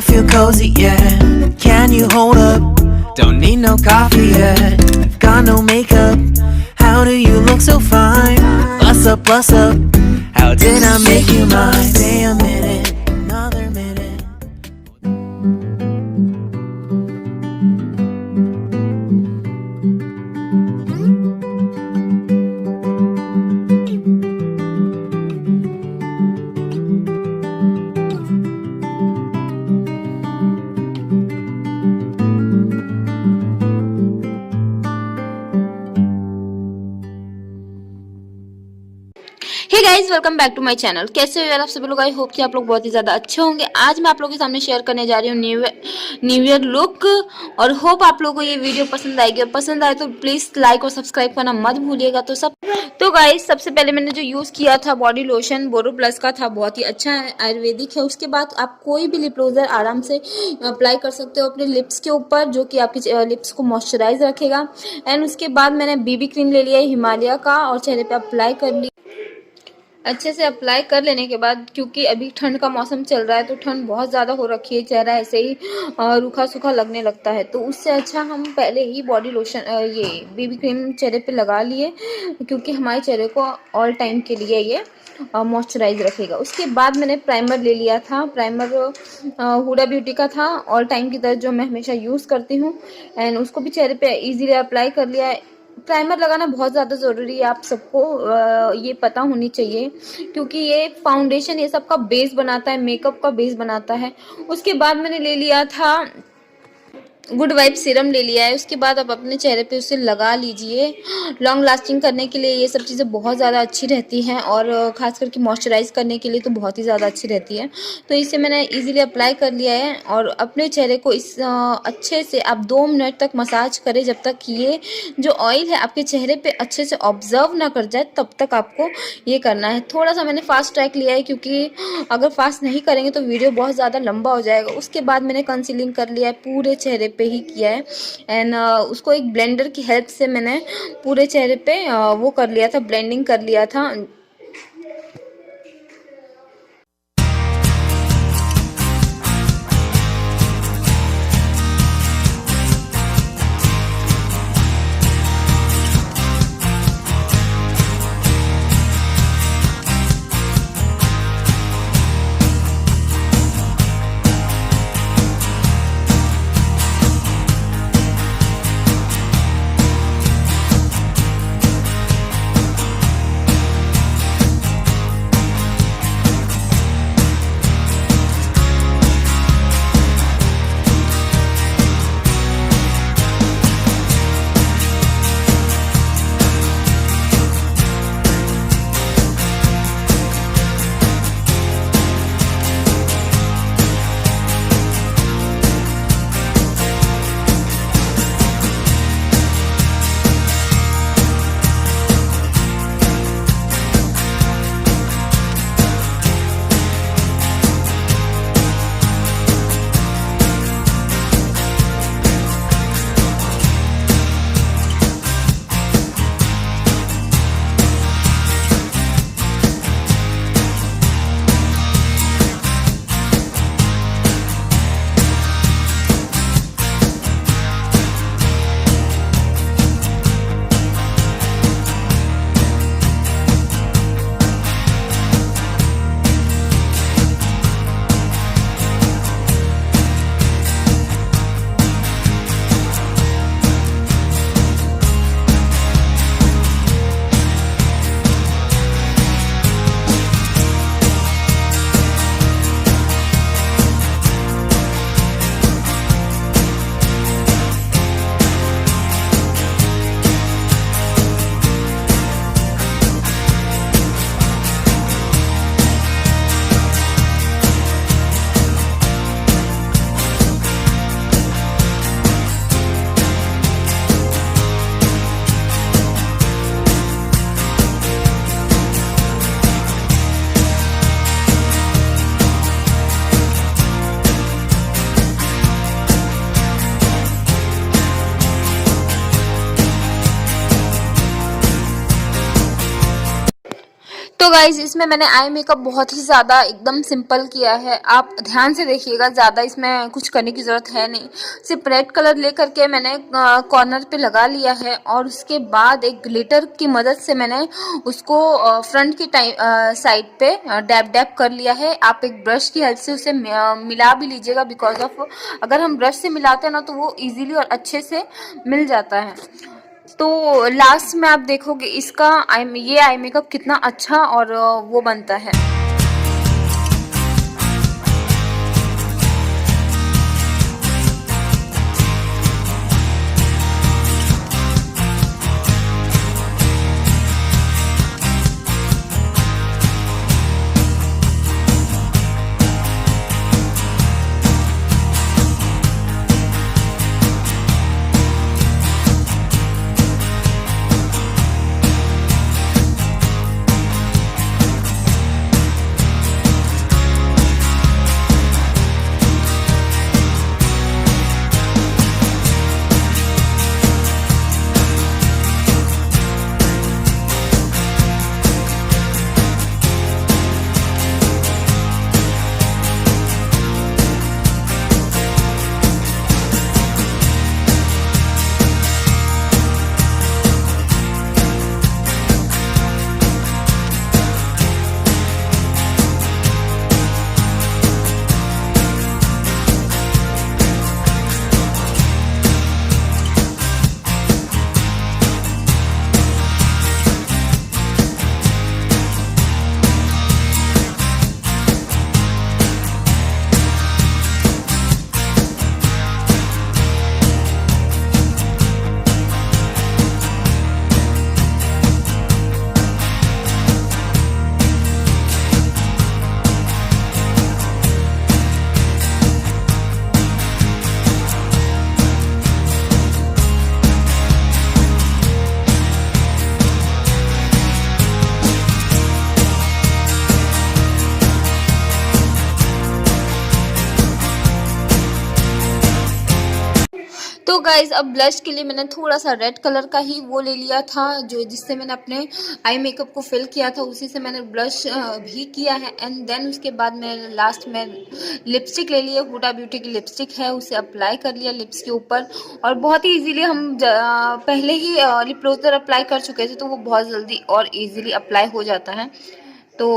feel cozy, yeah. Can you hold up? Don't need no coffee yet. Got no makeup. How do you look so fine? Bust up, bust up. How did I make you mine? Stay a minute, another minute. Hey guys, welcome back to my channel. कैसे हो यार आप सभी लोग? I hope कि आप लोग बहुत ही ज़्यादा अच्छे होंगे। आज मैं आप लोगों के सामने शेयर करने जा रही हूँ न्यू ईयर लुक, और होप आप लोगों को ये वीडियो पसंद आएगी। और पसंद आए तो प्लीज़ लाइक और सब्सक्राइब करना मत भूलिएगा। तो गाइस, सबसे पहले मैंने जो यूज़ किया था बॉडी लोशन बोरो प्लस का था, बहुत ही अच्छा है, आयुर्वेदिक है। उसके बाद आप कोई भी लिप ग्लोजर आराम से अप्लाई कर सकते हो अपने लिप्स के ऊपर, जो कि आपके लिप्स को मॉइस्चराइज रखेगा। एंड उसके बाद मैंने बीबी क्रीम ले लिया है हिमालय का, और चेहरे पे अप्लाई कर लिया। अच्छे से अप्लाई कर लेने के बाद, क्योंकि अभी ठंड का मौसम चल रहा है तो ठंड बहुत ज़्यादा हो रखी है, चेहरा ऐसे ही रूखा सूखा लगने लगता है। तो उससे अच्छा हम पहले ही बॉडी लोशन ये बीबी क्रीम चेहरे पे लगा लिए, क्योंकि हमारे चेहरे को ऑल टाइम के लिए ये मॉइस्चराइज रखेगा। उसके बाद मैंने प्राइमर ले लिया था। प्राइमर हुडा ब्यूटी का था, ऑल टाइम की तरह जो मैं हमेशा यूज़ करती हूँ। एंड उसको भी चेहरे पे इजीली अप्लाई कर लिया है। प्राइमर लगाना बहुत ज़्यादा ज़रूरी है, आप सबको ये पता होनी चाहिए, क्योंकि ये फाउंडेशन ये सब का बेस बनाता है, मेकअप का बेस बनाता है। उसके बाद मैंने ले लिया था गुड वाइब सीरम ले लिया है। उसके बाद आप अपने चेहरे पे उसे लगा लीजिए। लॉन्ग लास्टिंग करने के लिए ये सब चीज़ें बहुत ज़्यादा अच्छी रहती हैं, और ख़ास करके मॉइस्चराइज करने के लिए तो बहुत ही ज़्यादा अच्छी रहती है। तो इसे मैंने इजीली अप्लाई कर लिया है, और अपने चेहरे को इस अच्छे से आप 2 मिनट तक मसाज करें, जब तक ये जो ऑयल है आपके चेहरे पर अच्छे से ऑब्जर्व ना कर जाए, तब तक आपको ये करना है। थोड़ा सा मैंने फास्ट ट्रैक लिया है, क्योंकि अगर फास्ट नहीं करेंगे तो वीडियो बहुत ज़्यादा लंबा हो जाएगा। उसके बाद मैंने कंसीलिंग कर लिया है, पूरे चेहरे पे ही किया है। एंड उसको एक ब्लेंडर की हेल्प से मैंने पूरे चेहरे पे वो कर लिया था, ब्लेंडिंग कर लिया था। गाइज इसमें मैंने आई मेकअप बहुत ही ज़्यादा एकदम सिंपल किया है, आप ध्यान से देखिएगा, ज़्यादा इसमें कुछ करने की ज़रूरत है नहीं। सिर्फ रेड कलर ले करके मैंने कॉर्नर पे लगा लिया है और उसके बाद एक ग्लिटर की मदद से मैंने उसको फ्रंट की साइड पे डैब डैब कर लिया है। आप एक ब्रश की हेल्प से उसे मिला भी लीजिएगा, बिकॉज ऑफ अगर हम ब्रश से मिलाते हैं ना तो वो इजीली और अच्छे से मिल जाता है। तो लास्ट में आप देखोगे इसका ये आई मेकअप कितना अच्छा और वो बनता है। तो गाइज अब ब्लश के लिए मैंने थोड़ा सा रेड कलर का ही वो ले लिया था, जो जिससे मैंने अपने आई मेकअप को फिल किया था, उसी से मैंने ब्लश भी किया है। एंड देन उसके बाद मैं लास्ट में लिपस्टिक ले लिया, हुडा ब्यूटी की लिपस्टिक है, उसे अप्लाई कर लिया लिप्स के ऊपर। और बहुत ही इजीली हम पहले ही लिप ग्लोजर अप्लाई कर चुके थे, तो वो बहुत जल्दी और इजीली अप्लाई हो जाता है। तो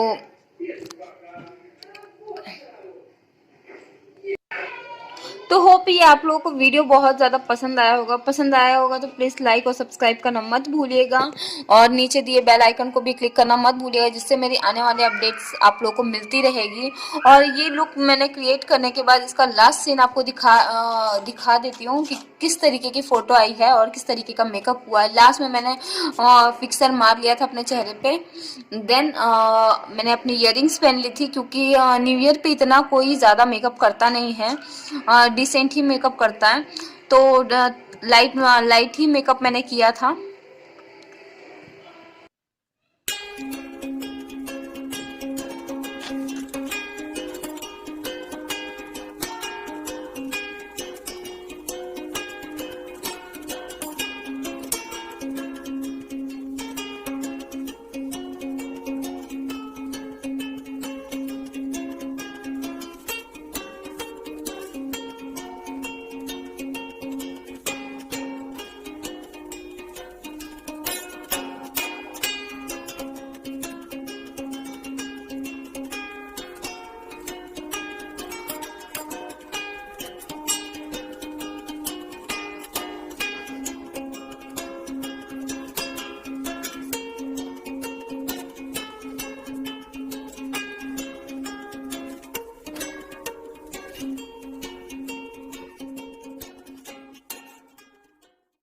होप ये आप लोगों को वीडियो बहुत ज़्यादा पसंद आया होगा तो प्लीज़ लाइक और सब्सक्राइब करना मत भूलिएगा, और नीचे दिए बेल आइकन को भी क्लिक करना मत भूलिएगा, जिससे मेरी आने वाली अपडेट्स आप लोगों को मिलती रहेगी। और ये लुक मैंने क्रिएट करने के बाद इसका लास्ट सीन आपको दिखा देती हूँ कि किस तरीके की फ़ोटो आई है और किस तरीके का मेकअप हुआ है। लास्ट में मैंने फिक्सर मार लिया था अपने चेहरे पे। देन मैंने अपनी ईयरिंग्स पहन ली थी, क्योंकि न्यू ईयर पे इतना कोई ज़्यादा मेकअप करता नहीं है, डिसेंट ही मेकअप करता है, तो लाइट ही मेकअप मैंने किया था।